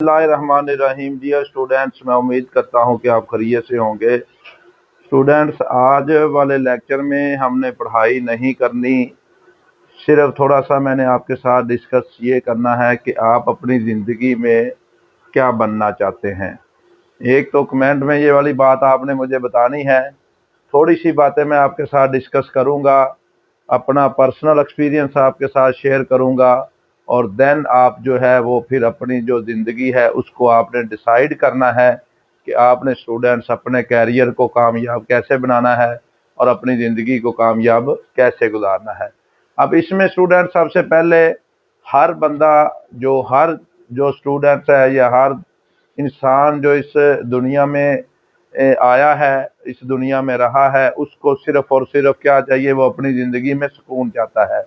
बिस्मिल्लाहिर्रहमानिर्रहीम। Dear students, मैं उम्मीद करता हूँ कि आप खैरियत से होंगे। स्टूडेंट्स, आज वाले लेक्चर में हमने पढ़ाई नहीं करनी, सिर्फ थोड़ा सा मैंने आपके साथ डिस्कस ये करना है कि आप अपनी ज़िंदगी में क्या बनना चाहते हैं। एक तो कमेंट में ये वाली बात आपने मुझे बतानी है, थोड़ी सी बातें मैं आपके साथ डिस्कस करूँगा, अपना पर्सनल एक्सपीरियंस आपके साथ शेयर करूँगा, और देन आप जो है वो फिर अपनी जो ज़िंदगी है उसको आपने डिसाइड करना है कि आपने स्टूडेंट्स अपने कैरियर को कामयाब कैसे बनाना है और अपनी ज़िंदगी को कामयाब कैसे गुजारना है। अब इसमें स्टूडेंट सबसे पहले हर बंदा हर जो स्टूडेंट्स है या हर इंसान जो इस दुनिया में आया है, इस दुनिया में रहा है, उसको सिर्फ और सिर्फ क्या चाहिए, वो अपनी ज़िंदगी में सुकून चाहता है।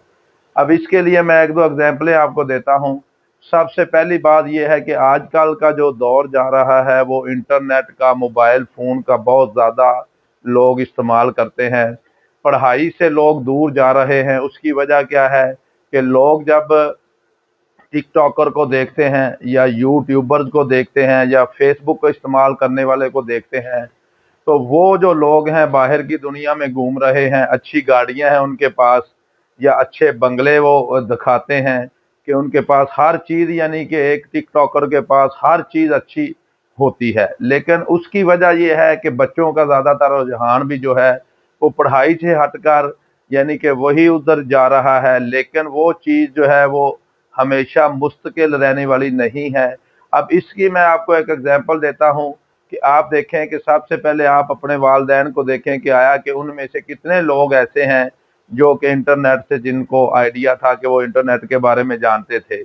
अब इसके लिए मैं एक दो एग्जाम्पलें आपको देता हूँ। सबसे पहली बात यह है कि आजकल का जो दौर जा रहा है वो इंटरनेट का, मोबाइल फ़ोन का बहुत ज़्यादा लोग इस्तेमाल करते हैं। पढ़ाई से लोग दूर जा रहे हैं। उसकी वजह क्या है कि लोग जब टिक टॉकर को देखते हैं या यूट्यूबर्स को देखते हैं या फेसबुक को इस्तेमाल करने वाले को देखते हैं, तो वो जो लोग हैं बाहर की दुनिया में घूम रहे हैं, अच्छी गाड़ियां हैं उनके पास या अच्छे बंगले वो दिखाते हैं कि उनके पास हर चीज़, यानी कि एक टिकटॉकर के पास हर चीज़ अच्छी होती है। लेकिन उसकी वजह यह है कि बच्चों का ज़्यादातर रुझान भी जो है वो पढ़ाई से हटकर यानी कि वही उधर जा रहा है, लेकिन वो चीज़ जो है वो हमेशा मुस्तकिल रहने वाली नहीं है। अब इसकी मैं आपको एक एग्जांपल देता हूँ कि आप देखें कि सबसे पहले आप अपने वालिदैन को देखें कि आया कि उनमें से कितने लोग ऐसे हैं जो कि इंटरनेट से, जिनको आइडिया था कि वो इंटरनेट के बारे में जानते थे।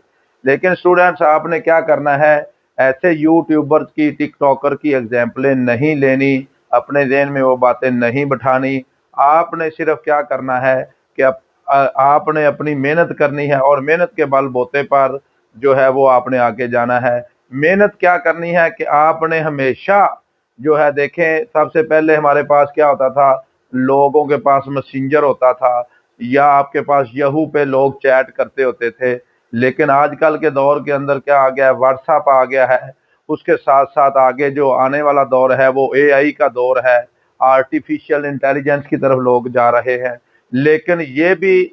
लेकिन स्टूडेंट्स, आपने क्या करना है, ऐसे यूट्यूबर्स की, टिकटॉकर की एग्जाम्पलें नहीं लेनी, अपने ज़हन में वो बातें नहीं बिठानी। आपने सिर्फ क्या करना है कि आपने अपनी मेहनत करनी है और मेहनत के बलबूते पर जो है वो आपने आगे जाना है। मेहनत क्या करनी है कि आपने हमेशा जो है, देखें सबसे पहले हमारे पास क्या होता था, लोगों के पास मैसेंजर होता था या आपके पास यहू पे लोग चैट करते होते थे। लेकिन आजकल के दौर के अंदर क्या आ गया है, व्हाट्सएप आ गया है। उसके साथ साथ आगे जो आने वाला दौर है वो एआई का दौर है, आर्टिफिशियल इंटेलिजेंस की तरफ लोग जा रहे हैं। लेकिन ये भी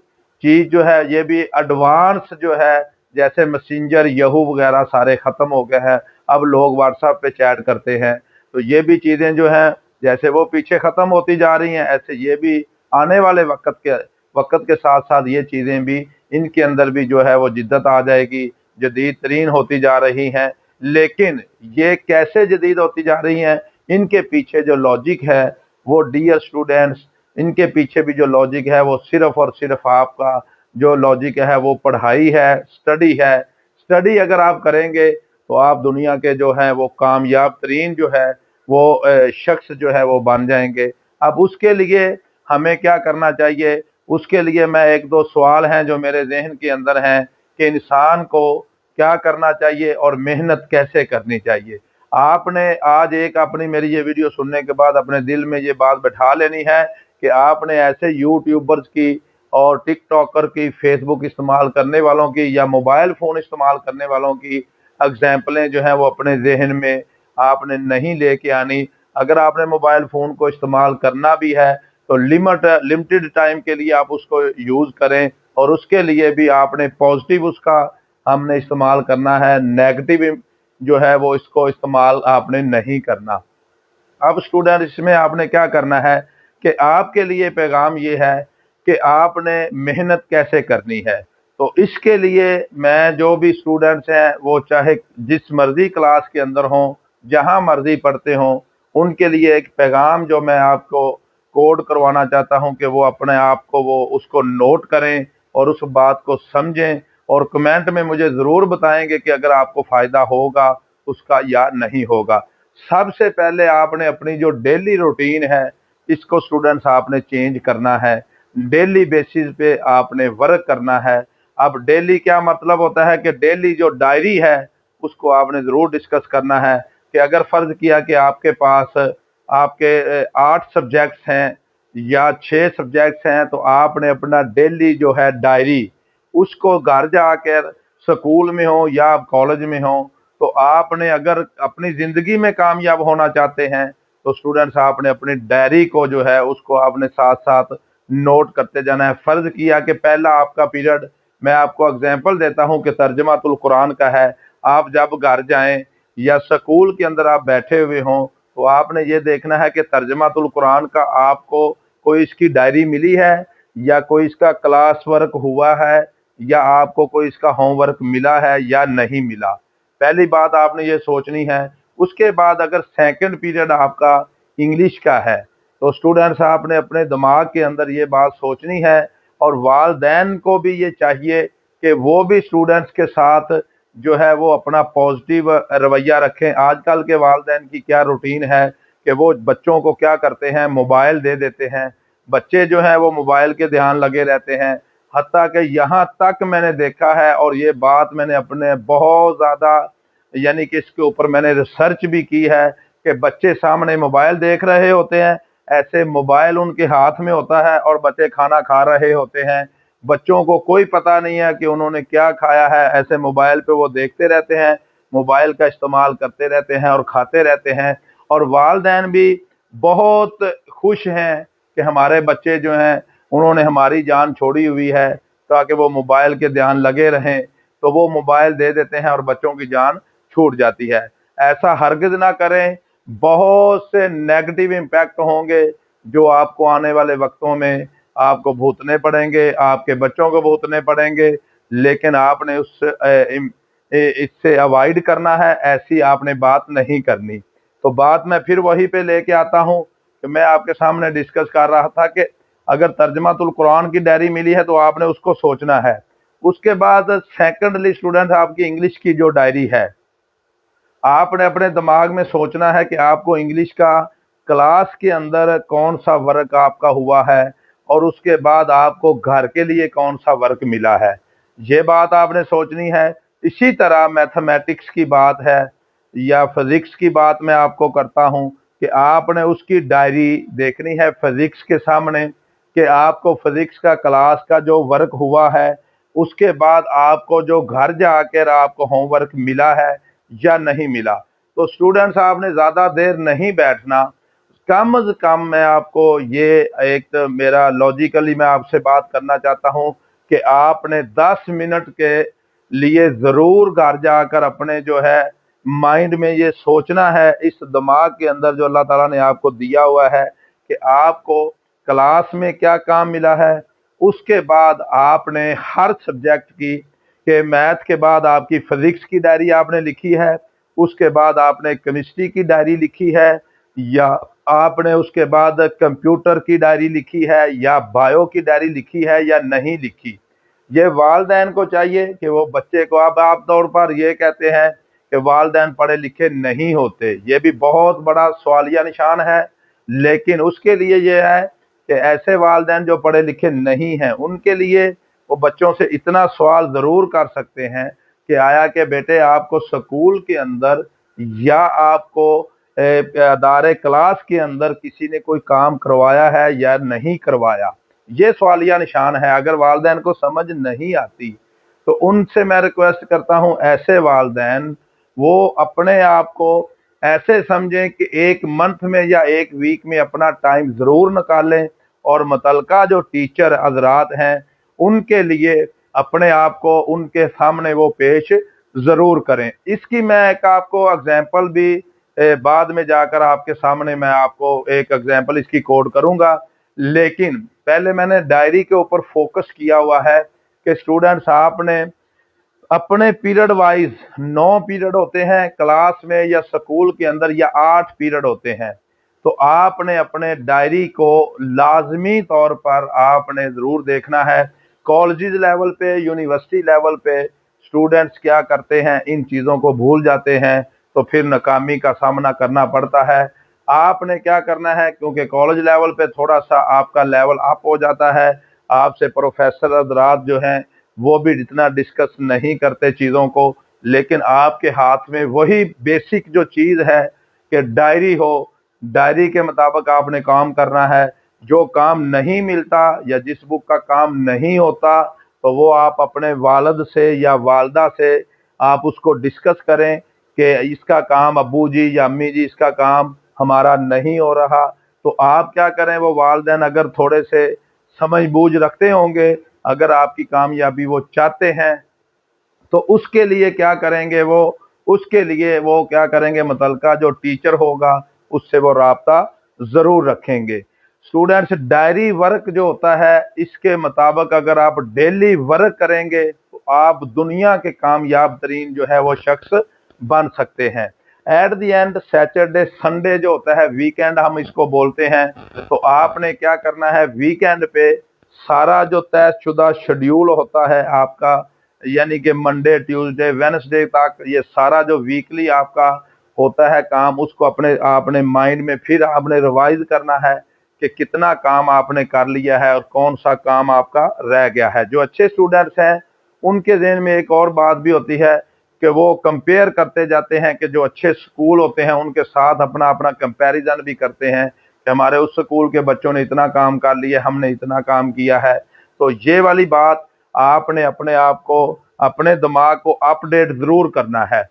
चीज़ जो है, ये भी एडवांस जो है, जैसे मैसेंजर, यहू वगैरह सारे ख़त्म हो गए हैं, अब लोग व्हाट्सएप पे चैट करते हैं। तो ये भी चीज़ें जो हैं, जैसे वो पीछे ख़त्म होती जा रही हैं, ऐसे ये भी आने वाले वक़्त के साथ साथ ये चीज़ें भी, इनके अंदर भी जो है वो जिद्दत आ जाएगी, जदीद तरीन होती जा रही हैं। लेकिन ये कैसे जदीद होती जा रही हैं, इनके पीछे जो लॉजिक है वो, डियर स्टूडेंट्स, इनके पीछे भी जो लॉजिक है वो सिर्फ और सिर्फ आपका जो लॉजिक है वो पढ़ाई है, स्टडी है। स्टडी अगर आप करेंगे तो आप दुनिया के जो है वो कामयाब तरीन जो है वो शख्स जो है वो बन जाएंगे। अब उसके लिए हमें क्या करना चाहिए, उसके लिए मैं एक दो सवाल हैं जो मेरे जहन के अंदर हैं कि इंसान को क्या करना चाहिए और मेहनत कैसे करनी चाहिए। आपने आज एक अपनी मेरी ये वीडियो सुनने के बाद अपने दिल में ये बात बैठा लेनी है कि आपने ऐसे यूट्यूबर्स की और टिकटॉकर की, फेसबुक इस्तेमाल करने वालों की या मोबाइल फ़ोन इस्तेमाल करने वालों की एग्जाम्पलें जो हैं वो अपने जहन में आपने नहीं लेके आनी। अगर आपने मोबाइल फ़ोन को इस्तेमाल करना भी है तो लिमिटेड टाइम के लिए आप उसको यूज़ करें, और उसके लिए भी आपने पॉजिटिव उसका हमने इस्तेमाल करना है, नेगेटिव जो है वो इसको इस्तेमाल आपने नहीं करना। अब स्टूडेंट, इसमें आपने क्या करना है कि आपके लिए पैगाम ये है कि आपने मेहनत कैसे करनी है। तो इसके लिए मैं, जो भी स्टूडेंट्स हैं वो चाहे जिस मर्जी क्लास के अंदर हों, जहां मर्जी पढ़ते हों, उनके लिए एक पैगाम जो मैं आपको कोड करवाना चाहता हूं कि वो अपने आप को वो उसको नोट करें और उस बात को समझें, और कमेंट में मुझे ज़रूर बताएंगे कि अगर आपको फ़ायदा होगा उसका या नहीं होगा। सबसे पहले आपने अपनी जो डेली रूटीन है इसको स्टूडेंट्स आपने चेंज करना है। डेली बेसिस पे आपने वर्क करना है। अब डेली क्या मतलब होता है कि डेली जो डायरी है उसको आपने ज़रूर डिस्कस करना है कि अगर फ़र्ज़ किया कि आपके पास आपके 8 सब्जेक्ट्स हैं या 6 सब्जेक्ट्स हैं, तो आपने अपना डेली जो है डायरी, उसको घर जाकर, स्कूल में हो या आप कॉलेज में हो, تو आपने अगर अपनी जिंदगी में कामयाब होना चाहते हैं तो स्टूडेंट्स आपने अपनी डायरी को जो है उसको आपने साथ साथ नोट करते जाना है। फर्ज किया कि पहला आपका पीरियड, मैं आपको एग्जांपल देता हूं कि तर्जमातुल कुरान का है। आप जब घर जाएं या स्कूल के अंदर आप बैठे हुए हों तो आपने ये देखना है कि तर्जमातुल कुरान का आपको कोई इसकी डायरी मिली है या कोई इसका क्लास वर्क हुआ है या आपको कोई इसका होमवर्क मिला है या नहीं मिला। पहली बात आपने ये सोचनी है। उसके बाद अगर सेकंड पीरियड आपका इंग्लिश का है तो स्टूडेंट्स आपने अपने दिमाग के अंदर ये बात सोचनी है और वालिदैन को भी ये चाहिए कि वो भी स्टूडेंट्स के साथ जो है वो अपना पॉजिटिव रवैया रखें। आजकल के वालिदैन की क्या रूटीन है कि वो बच्चों को क्या करते हैं, मोबाइल दे देते हैं। बच्चे जो हैं वो मोबाइल के ध्यान लगे रहते हैं। हत्ता कि यहाँ तक मैंने देखा है और ये बात मैंने अपने बहुत ज़्यादा यानी कि इसके ऊपर मैंने रिसर्च भी की है कि बच्चे सामने मोबाइल देख रहे होते हैं, ऐसे मोबाइल उनके हाथ में होता है और बच्चे खाना खा रहे होते हैं। बच्चों को कोई पता नहीं है कि उन्होंने क्या खाया है, ऐसे मोबाइल पे वो देखते रहते हैं, मोबाइल का इस्तेमाल करते रहते हैं और खाते रहते हैं। और वालिदैन भी बहुत खुश हैं कि हमारे बच्चे जो हैं उन्होंने हमारी जान छोड़ी हुई है ताकि वो मोबाइल के ध्यान लगे रहें, तो वो मोबाइल दे देते हैं और बच्चों की जान छूट जाती है। ऐसा हरगिज ना करें। बहुत से नेगेटिव इम्पैक्ट होंगे जो आपको आने वाले वक्तों में आपको भुगतने पड़ेंगे, आपके बच्चों को भुगतने पड़ेंगे। लेकिन आपने इससे अवॉइड करना है, ऐसी आपने बात नहीं करनी। तो बात मैं फिर वही पे लेके आता हूँ कि मैं आपके सामने डिस्कस कर रहा था कि अगर तर्जमातुल कुरान की डायरी मिली है तो आपने उसको सोचना है। उसके बाद सेकंडली स्टूडेंट आपकी इंग्लिश की जो डायरी है, आपने अपने दिमाग में सोचना है कि आपको इंग्लिश का क्लास के अंदर कौन सा वर्क आपका हुआ है और उसके बाद आपको घर के लिए कौन सा वर्क मिला है, ये बात आपने सोचनी है। इसी तरह मैथमेटिक्स की बात है या फिजिक्स की बात मैं आपको करता हूं कि आपने उसकी डायरी देखनी है फिजिक्स के सामने कि आपको फिजिक्स का क्लास का जो वर्क हुआ है उसके बाद आपको जो घर जाकर आपको होमवर्क मिला है या नहीं मिला। तो स्टूडेंट्स आपने ज़्यादा देर नहीं बैठना। कम से कम मैं आपको ये एक तो मेरा लॉजिकली मैं आपसे बात करना चाहता हूँ कि आपने 10 मिनट के लिए ज़रूर घर जाकर अपने जो है माइंड में ये सोचना है, इस दिमाग के अंदर जो अल्लाह ताला ने आपको दिया हुआ है कि आपको क्लास में क्या काम मिला है। उसके बाद आपने हर सब्जेक्ट की कि मैथ के बाद आपकी फिजिक्स की डायरी आपने लिखी है, उसके बाद आपने केमिस्ट्री की डायरी लिखी है या आपने उसके बाद कंप्यूटर की डायरी लिखी है या बायो की डायरी लिखी है या नहीं लिखी। ये वालिदैन को चाहिए कि वो बच्चे को, अब आप तौर पर ये कहते हैं कि वालिदैन पढ़े लिखे नहीं होते, ये भी बहुत बड़ा सवालिया निशान है। लेकिन उसके लिए ये है कि ऐसे वालिदैन जो पढ़े लिखे नहीं हैं उनके लिए वो बच्चों से इतना सवाल ज़रूर कर सकते हैं कि आया कि बेटे आपको स्कूल के अंदर या आपको अदारे क्लास के अंदर किसी ने कोई काम करवाया है या नहीं करवाया। ये सवालिया निशान है। अगर वालिदैन को समझ नहीं आती तो उनसे मैं रिक्वेस्ट करता हूँ, ऐसे वालिदैन वो अपने आप को ऐसे समझें कि एक मंथ में या एक वीक में अपना टाइम ज़रूर निकालें और मुतलका जो टीचर हजरात हैं उनके लिए अपने आप को उनके सामने वो पेश ज़रूर करें। इसकी मैं एक आपको एग्जांपल भी बाद में जाकर आपके सामने मैं आपको एक एग्जांपल इसकी कोड करूंगा। लेकिन पहले मैंने डायरी के ऊपर फोकस किया हुआ है कि स्टूडेंट्स आपने अपने पीरियड वाइज 9 पीरियड होते हैं क्लास में या स्कूल के अंदर या 8 पीरियड होते हैं। तो आपने अपने डायरी को लाजमी तौर पर आपने ज़रूर देखना है। कॉलेजेस लेवल पे, यूनिवर्सिटी लेवल पे स्टूडेंट्स क्या करते हैं, इन चीज़ों को भूल जाते हैं तो फिर नाकामी का सामना करना पड़ता है। आपने क्या करना है, क्योंकि कॉलेज लेवल पे थोड़ा सा आपका लेवल अप हो जाता है, आपसे प्रोफेसर हज़रात जो हैं वो भी इतना डिस्कस नहीं करते चीज़ों को, लेकिन आपके हाथ में वही बेसिक जो चीज़ है कि डायरी हो, डायरी के मुताबिक आपने काम करना है। जो काम नहीं मिलता या जिस बुक का काम नहीं होता तो वो आप अपने वालिद से या वालदा से आप उसको डिस्कस करें کہ اس کا کام ابو جی یا امی جی اس کا کام ہمارا نہیں ہو رہا، تو آپ کیا کریں، وہ والدین اگر تھوڑے سے سمجھ بوجھ رکھتے ہوں گے، اگر آپ کی کامیابی وہ چاہتے ہیں، تو اس کے لیے کیا کریں گے، اس کے لیے وہ کیا کریں گے، متعلقہ جو ٹیچر ہوگا اس سے وہ رابطہ ضرور رکھیں گے۔ اسٹوڈینٹس، ڈائری ورک جو ہوتا ہے، اس کے مطابق اگر آپ ڈیلی ورک کریں گے تو آپ دنیا کے کامیاب ترین جو ہے وہ شخص بن سکتے ہیں۔ At the end Saturday Sunday جو ہوتا ہے، ویکینڈ ہم اس کو بولتے ہیں، تو آپ نے کیا کرنا ہے، ویکینڈ پہ سارا جو طے شدہ شیڈیول ہوتا ہے آپ کا، یعنی کہ منڈے ٹیوزڈے وینسڈے تک یہ سارا جو ویکلی آپ کا ہوتا ہے کام، اس کو اپنے مائنڈ میں پھر آپ نے ریوائز کرنا ہے کہ کتنا کام آپ نے کر لیا ہے اور کون سا کام آپ کا رہ گیا ہے۔ جو اچھے اسٹوڈنٹس ہیں ان کے ذہن میں ایک اور بات بھی ہوتی ہے کہ وہ کمپیئر کرتے جاتے ہیں، کہ جو اچھے سکول ہوتے ہیں ان کے ساتھ اپنا کمپیریزن بھی کرتے ہیں کہ ہمارے اس سکول کے بچوں نے اتنا کام کر لیا، ہم نے اتنا کام کیا ہے۔ تو یہ والی بات آپ نے اپنے آپ کو، اپنے دماغ کو اپ ڈیٹ ضرور کرنا ہے۔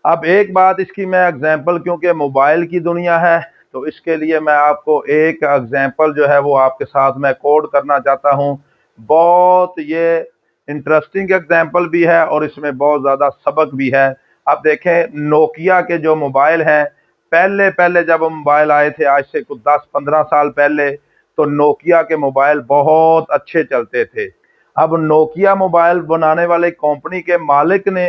اب ایک بات اس کی میں اگزامپل، کیونکہ موبائل کی دنیا ہے تو اس کے لیے میں آپ کو ایک اگزامپل جو ہے وہ آپ کے ساتھ میں کوڈ کرنا چاہتا ہوں۔ بہت یہ انٹرسٹنگ اگزامپل بھی ہے اور اس میں بہت زیادہ سبق بھی ہے۔ اب دیکھیں، نوکیا کے جو موبائل ہیں، پہلے جب موبائل آئے تھے آج سے کچھ 10-15 سال پہلے، تو نوکیا کے موبائل بہت اچھے چلتے تھے۔ اب نوکیا موبائل بنانے والے کمپنی کے مالک نے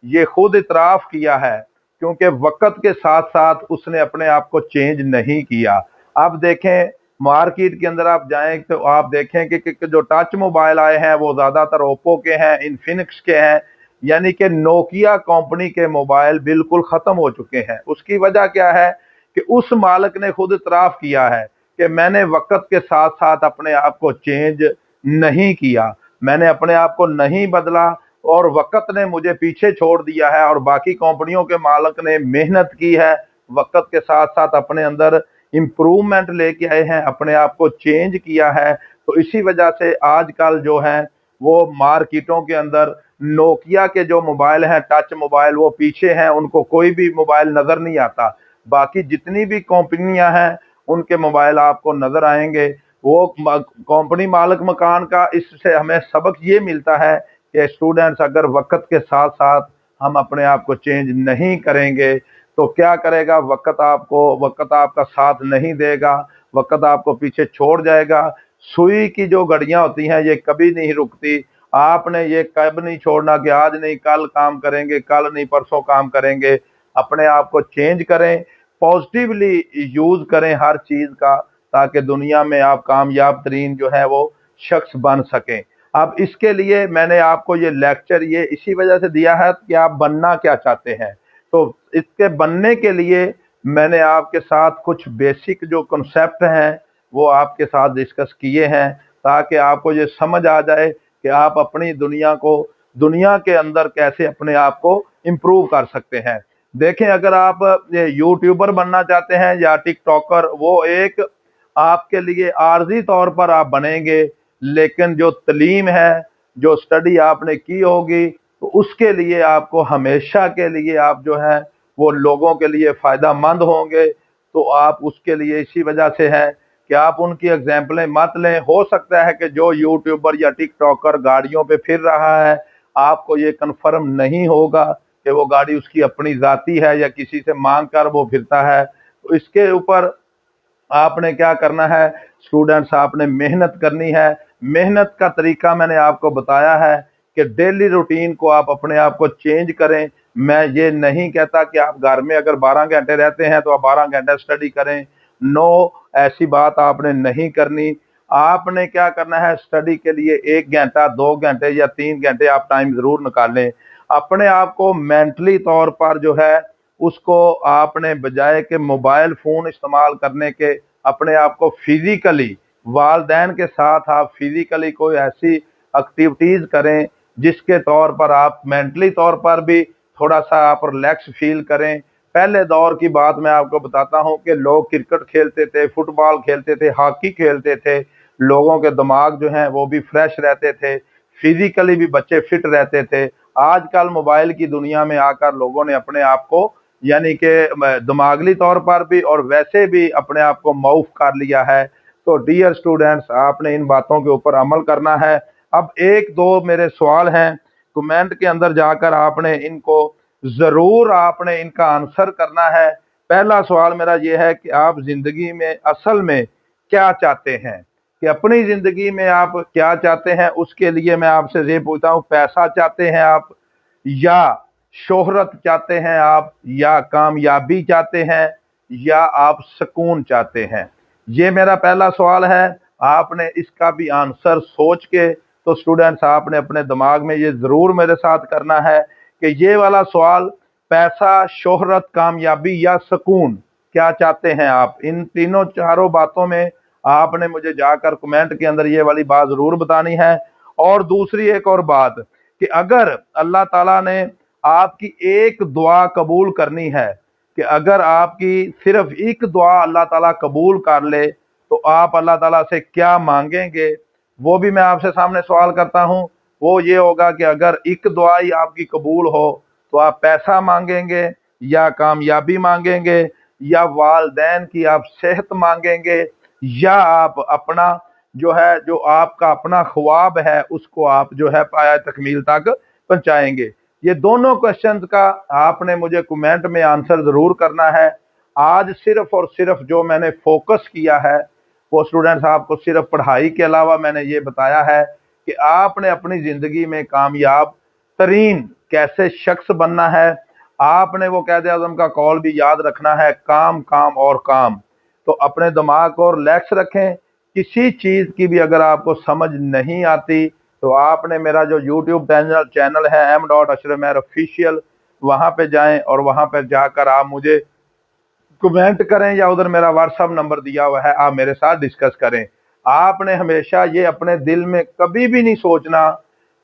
یہ خود اعتراف کیا ہے، کیونکہ وقت کے ساتھ ساتھ اس نے اپنے آپ کو چینج نہیں کیا۔ اب دیکھیں مارکیٹ کے اندر آپ جائیں تو آپ دیکھیں کہ جو ٹچ موبائل آئے ہیں وہ زیادہ تر اوپو کے ہیں، انفینکس کے ہیں، یعنی کہ نوکیا کمپنی کے موبائل بالکل ختم ہو چکے ہیں۔ اس کی وجہ کیا ہے کہ اس مالک نے خود اعتراف کیا ہے کہ میں نے وقت کے ساتھ ساتھ اپنے آپ کو چینج نہیں کیا، میں نے اپنے آپ کو نہیں بدلا، اور وقت نے مجھے پیچھے چھوڑ دیا ہے، اور باقی کمپنیوں کے مالک نے محنت کی ہے، وقت کے ساتھ ساتھ اپنے اندر امپروومنٹ لے کے آئے ہیں، اپنے آپ کو چینج کیا ہے۔ تو اسی وجہ سے آج کل جو ہیں وہ مارکیٹوں کے اندر نوکیا کے جو موبائل ہیں، ٹچ موبائل، وہ پیچھے ہیں، ان کو کوئی بھی موبائل نظر نہیں آتا۔ باقی جتنی بھی کمپنیاں ہیں ان کے موبائل آپ کو نظر آئیں گے۔ وہ کمپنی مالک مکان کا اس سے ہمیں سبق یہ ملتا ہے کہ اسٹوڈنٹس، اگر وقت کے ساتھ ساتھ ہم اپنے آپ کو چینج نہیں کریں گے تو کیا کرے گا، وقت آپ کا ساتھ نہیں دے گا، وقت آپ کو پیچھے چھوڑ جائے گا۔ سوئی کی جو گھڑیاں ہوتی ہیں یہ کبھی نہیں رکتی، آپ نے یہ کب نہیں چھوڑنا کہ آج نہیں کل کام کریں گے، کل نہیں پرسوں کام کریں گے۔ اپنے آپ کو چینج کریں، پازیٹیولی یوز کریں ہر چیز کا، تاکہ دنیا میں آپ کامیاب ترین جو ہے وہ شخص بن سکیں۔ اب اس کے لیے میں نے آپ کو یہ لیکچر یہ اسی وجہ سے دیا ہے کہ آپ بننا کیا چاہتے ہیں، تو اس کے بننے کے لیے میں نے آپ کے ساتھ کچھ بیسک جو کنسیپٹ ہیں وہ آپ کے ساتھ ڈسکس کیے ہیں، تاکہ آپ کو یہ سمجھ آ جائے کہ آپ اپنی دنیا کے اندر کیسے اپنے آپ کو امپروو کر سکتے ہیں۔ دیکھیں، اگر آپ یوٹیوبر بننا چاہتے ہیں یا ٹک ٹاکر، وہ ایک آپ کے لیے عارضی طور پر آپ بنیں گے، لیکن جو تعلیم ہے، جو سٹڈی آپ نے کی ہوگی، تو اس کے لیے آپ کو ہمیشہ کے لیے آپ جو ہے وہ لوگوں کے لیے فائدہ مند ہوں گے۔ تو آپ اس کے لیے اسی وجہ سے ہے کہ آپ ان کی ایگزامپلیں مت لیں۔ ہو سکتا ہے کہ جو یوٹیوبر یا ٹک ٹاکر گاڑیوں پہ پھر رہا ہے، آپ کو یہ کنفرم نہیں ہوگا کہ وہ گاڑی اس کی اپنی ذاتی ہے یا کسی سے مانگ کر وہ پھرتا ہے۔ تو اس کے اوپر آپ نے کیا کرنا ہے، اسٹوڈنٹس، آپ نے محنت کرنی ہے۔ محنت کا طریقہ میں نے آپ کو بتایا ہے کہ ڈیلی روٹین کو آپ اپنے آپ کو چینج کریں۔ میں یہ نہیں کہتا کہ آپ گھر میں اگر 12 گھنٹے رہتے ہیں تو آپ 12 گھنٹے سٹڈی کریں، نو، ایسی بات آپ نے نہیں کرنی۔ آپ نے کیا کرنا ہے، سٹڈی کے لیے 1 گھنٹہ 2 گھنٹے یا 3 گھنٹے آپ ٹائم ضرور نکالیں۔ اپنے آپ کو مینٹلی طور پر جو ہے اس کو آپ نے بجائے کہ موبائل فون استعمال کرنے کے، اپنے آپ کو فزیکلی، والدین کے ساتھ آپ فزیکلی کوئی ایسی ایکٹیویٹیز کریں جس کے طور پر آپ مینٹلی طور پر بھی تھوڑا سا آپ ریلیکس فیل کریں۔ پہلے دور کی بات میں آپ کو بتاتا ہوں کہ لوگ کرکٹ کھیلتے تھے، فٹ بال کھیلتے تھے، ہاکی کھیلتے تھے، لوگوں کے دماغ جو ہیں وہ بھی فریش رہتے تھے، فزیکلی بھی بچے فٹ رہتے تھے۔ آج کل موبائل کی دنیا میں آ کر لوگوں نے اپنے آپ کو یعنی کہ دماغی طور پر بھی اور ویسے بھی اپنے آپ کو معاف کر لیا ہے۔ تو ڈیئر اسٹوڈنٹس، آپ نے ان باتوں کے اوپر عمل کرنا ہے۔ اب ایک دو میرے سوال ہیں، کمنٹ کے اندر جا کر آپ نے ان کو ضرور آپ نے ان کا آنسر کرنا ہے۔ پہلا سوال میرا یہ ہے کہ آپ زندگی میں اصل میں کیا چاہتے ہیں، کہ اپنی زندگی میں آپ کیا چاہتے ہیں؟ اس کے لیے میں آپ سے یہ پوچھتا ہوں، پیسہ چاہتے ہیں آپ، یا شہرت چاہتے ہیں آپ، یا کامیابی چاہتے ہیں، یا آپ سکون چاہتے ہیں؟ یہ میرا پہلا سوال ہے۔ آپ نے اس کا بھی آنسر سوچ کے تو سٹوڈنٹس آپ نے اپنے دماغ میں یہ ضرور میرے ساتھ کرنا ہے کہ یہ والا سوال، پیسہ، شہرت، کامیابی یا سکون، کیا چاہتے ہیں آپ؟ ان تینوں چاروں باتوں میں آپ نے مجھے جا کر کمنٹ کے اندر یہ والی بات ضرور بتانی ہے۔ اور دوسری ایک اور بات کہ اگر اللہ تعالیٰ نے آپ کی ایک دعا قبول کرنی ہے، کہ اگر آپ کی صرف ایک دعا اللہ تعالیٰ قبول کر لے تو آپ اللہ تعالیٰ سے کیا مانگیں گے؟ وہ بھی میں آپ سے سامنے سوال کرتا ہوں۔ وہ یہ ہوگا کہ اگر ایک دعا ہی آپ کی قبول ہو تو آپ پیسہ مانگیں گے، یا کامیابی مانگیں گے، یا والدین کی آپ صحت مانگیں گے، یا آپ اپنا جو آپ کا اپنا خواب ہے اس کو آپ پایا تکمیل تک پہنچائیں گے؟ یہ دونوں کوشچنز کا آپ نے مجھے کمنٹ میں آنسر ضرور کرنا ہے۔ آج صرف اور صرف جو میں نے فوکس کیا ہے وہ اسٹوڈنٹس آپ کو صرف پڑھائی کے علاوہ میں نے یہ بتایا ہے کہ آپ نے اپنی زندگی میں کامیاب ترین کیسے شخص بننا ہے۔ آپ نے وہ قائد اعظم کا قول بھی یاد رکھنا ہے، کام کام اور کام۔ تو اپنے دماغ کو ریلیکس رکھیں۔ کسی چیز کی بھی اگر آپ کو سمجھ نہیں آتی تو آپ نے میرا جو یوٹیوب چینل ہے M.Ashraf Meher Official، وہاں پہ جائیں اور وہاں پہ جا کر آپ مجھے کمنٹ کریں، یا ادھر میرا واٹس ایپ نمبر دیا ہوا ہے، آپ میرے ساتھ ڈسکس کریں۔ آپ نے ہمیشہ یہ اپنے دل میں کبھی بھی نہیں سوچنا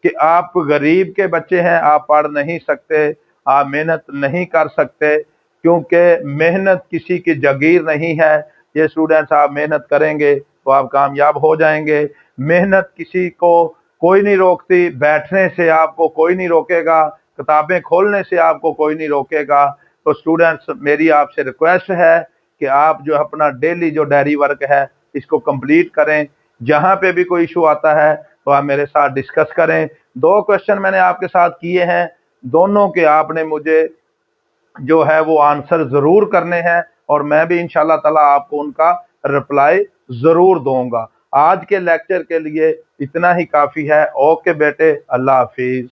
کہ آپ غریب کے بچے ہیں، آپ پڑھ نہیں سکتے، آپ محنت نہیں کر سکتے، کیونکہ محنت کسی کی جاگیر نہیں ہے۔ یہ اسٹوڈنٹس آپ محنت کریں گے تو آپ کامیاب ہو جائیں گے۔ محنت کسی کو کوئی نہیں روکتی، بیٹھنے سے آپ کو کوئی نہیں روکے گا، کتابیں کھولنے سے آپ کو کوئی نہیں روکے گا۔ تو سٹوڈنٹس میری آپ سے ریکویسٹ ہے کہ آپ جو اپنا ڈیلی جو ڈائری ورک ہے اس کو کمپلیٹ کریں۔ جہاں پہ بھی کوئی ایشو آتا ہے تو آپ میرے ساتھ ڈسکس کریں۔ دو کوشچن میں نے آپ کے ساتھ کیے ہیں، دونوں کے آپ نے مجھے وہ آنسر ضرور کرنے ہیں، اور میں بھی انشاءاللہ تعالی آپ کو ان کا رپلائی ضرور دوں گا۔ آج کے لیکچر کے لیے اتنا ہی کافی ہے۔ اوکے بیٹے، اللہ حافظ۔